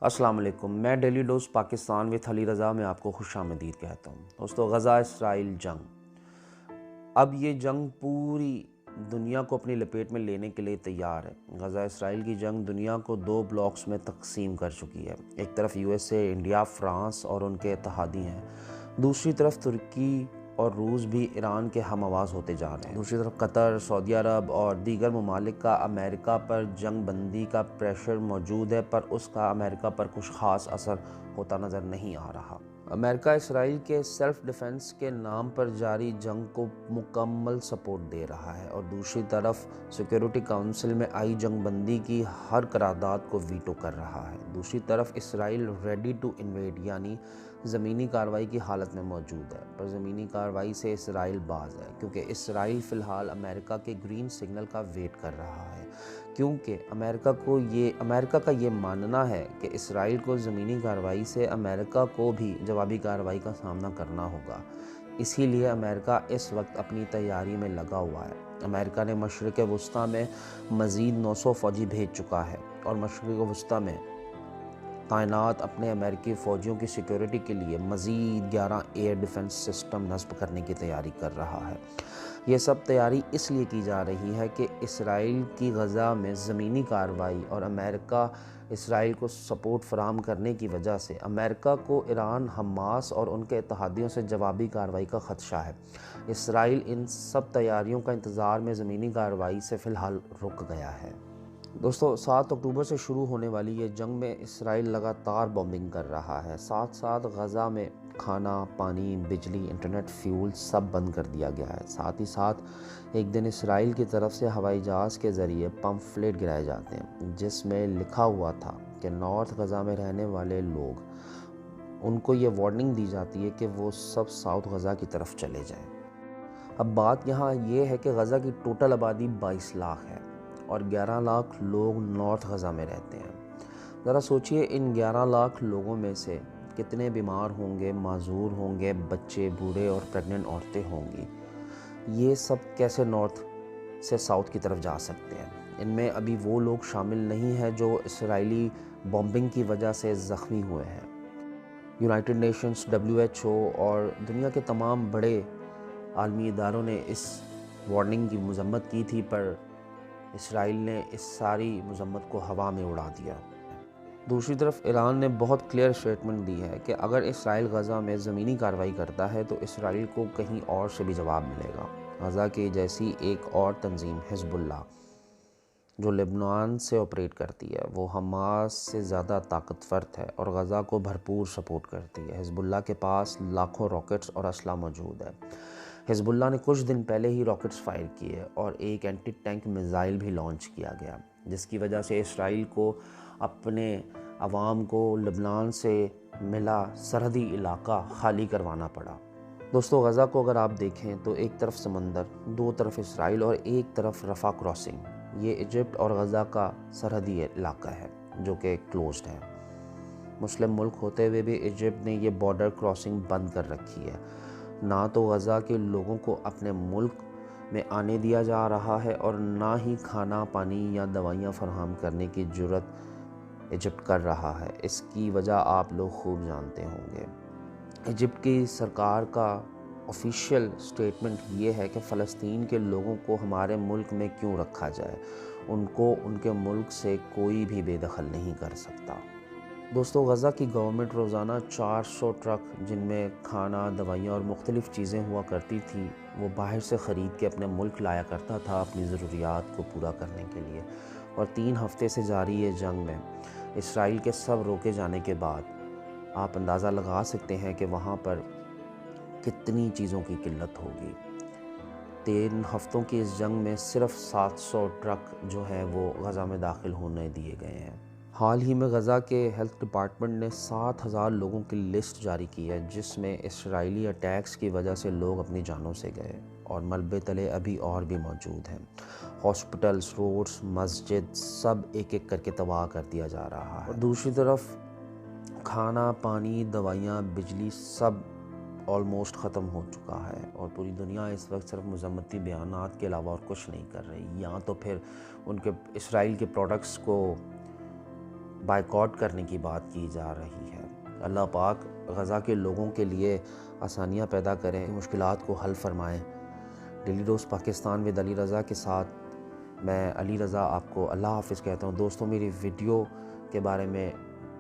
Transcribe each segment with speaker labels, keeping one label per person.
Speaker 1: السلام علیکم، میں daily dose Pakistan with Ali Raza میں آپ کو خوش آمدید کہتا ہوں۔ دوستو، غزہ اسرائیل جنگ، اب یہ جنگ پوری دنیا کو اپنی لپیٹ میں لینے کے لیے تیار ہے۔ غزہ اسرائیل کی جنگ دنیا کو 2 بلاکس میں تقسیم کر چکی ہے۔ ایک طرف USA، انڈیا، فرانس اور ان کے اتحادی ہیں، دوسری طرف ترکی اور روس بھی ایران کے ہم آواز ہوتے جا رہے ہیں۔ دوسری طرف قطر، سعودی عرب اور دیگر ممالک کا امریکہ پر جنگ بندی کا پریشر موجود ہے، پر اس کا امریکہ پر کچھ خاص اثر ہوتا نظر نہیں آ رہا۔ امریکہ اسرائیل کے سیلف ڈیفنس کے نام پر جاری جنگ کو مکمل سپورٹ دے رہا ہے اور دوسری طرف سیکیورٹی کونسل میں آئی جنگ بندی کی ہر قرارداد کو ویٹو کر رہا ہے۔ دوسری طرف اسرائیل ریڈی ٹو انویڈ یعنی زمینی کارروائی کی حالت میں موجود ہے، پر زمینی کارروائی سے اسرائیل باز ہے، کیونکہ اسرائیل فی الحال امریکہ کے گرین سگنل کا ویٹ کر رہا ہے، کیونکہ امریکہ کا یہ ماننا ہے کہ اسرائیل کو زمینی کارروائی سے امریکہ کو بھی جوابی کارروائی کا سامنا کرنا ہوگا۔ اسی لیے امریکہ اس وقت اپنی تیاری میں لگا ہوا ہے۔ امریکہ نے مشرق وسطیٰ میں مزید 900 فوجی بھیج چکا ہے اور مشرق وسطیٰ میں تعینات اپنے امریکی فوجیوں کی سیکیورٹی کے لیے مزید 11 ایئر ڈیفنس سسٹم نصب کرنے کی تیاری کر رہا ہے۔ یہ سب تیاری اس لیے کی جا رہی ہے کہ اسرائیل کی غزہ میں زمینی کارروائی اور امریکہ اسرائیل کو سپورٹ فراہم کرنے کی وجہ سے امریکہ کو ایران، حماس اور ان کے اتحادیوں سے جوابی کارروائی کا خدشہ ہے۔ اسرائیل ان سب تیاریوں کا انتظار میں زمینی کارروائی سے فی الحال رک گیا ہے۔ دوستو، 7 اکتوبر سے شروع ہونے والی یہ جنگ میں اسرائیل لگاتار بمبنگ کر رہا ہے۔ ساتھ ساتھ غزہ میں کھانا، پانی، بجلی، انٹرنیٹ، فیول سب بند کر دیا گیا ہے۔ ساتھ ہی ساتھ ایک دن اسرائیل کی طرف سے ہوائی جہاز کے ذریعے پمفلیٹ گرائے جاتے ہیں جس میں لکھا ہوا تھا کہ نارتھ غزہ میں رہنے والے لوگ، ان کو یہ وارننگ دی جاتی ہے کہ وہ سب ساؤتھ غزہ کی طرف چلے جائیں۔ اب بات یہاں یہ ہے کہ غزہ کی ٹوٹل آبادی 22 لاکھ ہے اور 11 لاکھ لوگ نارتھ غزہ میں رہتے ہیں۔ ذرا سوچئے، ان 11 لاکھ لوگوں میں سے کتنے بیمار ہوں گے، معذور ہوں گے، بچے، بوڑھے اور پریگننٹ عورتیں ہوں گی۔ یہ سب کیسے نارتھ سے ساؤتھ کی طرف جا سکتے ہیں؟ ان میں ابھی وہ لوگ شامل نہیں ہیں جو اسرائیلی بمبنگ کی وجہ سے زخمی ہوئے ہیں۔ یونائٹڈ نیشنز، WHO اور دنیا کے تمام بڑے عالمی اداروں نے اس وارننگ کی مذمت کی تھی، پر اسرائیل نے اس ساری مذمت کو ہوا میں اڑا دیا۔ دوسری طرف ایران نے بہت کلیئر اسٹیٹمنٹ دی ہے کہ اگر اسرائیل غزہ میں زمینی کارروائی کرتا ہے تو اسرائیل کو کہیں اور سے بھی جواب ملے گا۔ غزہ کی جیسی ایک اور تنظیم حزب اللہ، جو لبنان سے آپریٹ کرتی ہے، وہ حماس سے زیادہ طاقتور ہے اور غزہ کو بھرپور سپورٹ کرتی ہے۔ حزب اللہ کے پاس لاکھوں راکٹس اور اسلحہ موجود ہے۔ حزب اللہ نے کچھ دن پہلے ہی راکٹس فائر کیے اور ایک اینٹی ٹینک میزائل بھی لانچ کیا گیا، جس کی وجہ سے اسرائیل کو اپنے عوام کو لبنان سے ملا سرحدی علاقہ خالی کروانا پڑا۔ دوستو، غزہ کو اگر آپ دیکھیں تو ایک طرف سمندر، دو طرف اسرائیل اور ایک طرف رفح کراسنگ، یہ ایجپٹ اور غزہ کا سرحدی علاقہ ہے جو کہ کلوزڈ ہے۔ مسلم ملک ہوتے ہوئے بھی ایجپٹ نے یہ بارڈر کراسنگ بند کر رکھی ہے۔ نہ تو غزہ کے لوگوں کو اپنے ملک میں آنے دیا جا رہا ہے اور نہ ہی کھانا، پانی یا دوائیاں فراہم کرنے کی جرات ایجپٹ کر رہا ہے۔ اس کی وجہ آپ لوگ خوب جانتے ہوں گے۔ ایجپٹ کی سرکار کا آفیشیل سٹیٹمنٹ یہ ہے کہ فلسطین کے لوگوں کو ہمارے ملک میں کیوں رکھا جائے، ان کو ان کے ملک سے کوئی بھی بے دخل نہیں کر سکتا۔ دوستو، غزہ کی گورنمنٹ روزانہ 400 ٹرک جن میں کھانا، دوائیاں اور مختلف چیزیں ہوا کرتی تھی، وہ باہر سے خرید کے اپنے ملک لایا کرتا تھا اپنی ضروریات کو پورا کرنے کے لیے۔ اور 3 ہفتے سے جاری یہ جنگ میں اسرائیل کے سب روکے جانے کے بعد آپ اندازہ لگا سکتے ہیں کہ وہاں پر کتنی چیزوں کی قلت ہوگی۔ 3 ہفتوں کی اس جنگ میں صرف 700 ٹرک جو ہیں وہ غزہ میں داخل ہونے دیے گئے ہیں۔ حال ہی میں غزہ کے ہیلتھ ڈپارٹمنٹ نے 7000 لوگوں کی لسٹ جاری کی ہے جس میں اسرائیلی اٹیکس کی وجہ سے لوگ اپنی جانوں سے گئے اور ملبے تلے ابھی اور بھی موجود ہیں۔ ہاسپٹلز، روڈز، مسجد سب ایک ایک کر کے تباہ کر دیا جا رہا ہے۔ اور دوسری طرف کھانا، پانی، دوائیاں، بجلی سب آلموسٹ ختم ہو چکا ہے اور پوری دنیا اس وقت صرف مذمتی بیانات کے علاوہ اور کچھ نہیں کر رہی، یا تو پھر ان کے اسرائیل کے پروڈکٹس کو بائیکاٹ کرنے کی بات کی جا رہی ہے۔ اللہ پاک غزہ کے لوگوں کے لیے آسانیاں پیدا کریں، مشکلات کو حل فرمائیں۔ Daily dose Pakistan with Ali Raza کے ساتھ میں علی رضا آپ کو اللہ حافظ کہتا ہوں۔ دوستوں میری ویڈیو کے بارے میں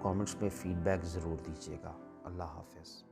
Speaker 1: کامنٹس میں فیڈ بیک ضرور دیجیے گا۔ اللہ حافظ۔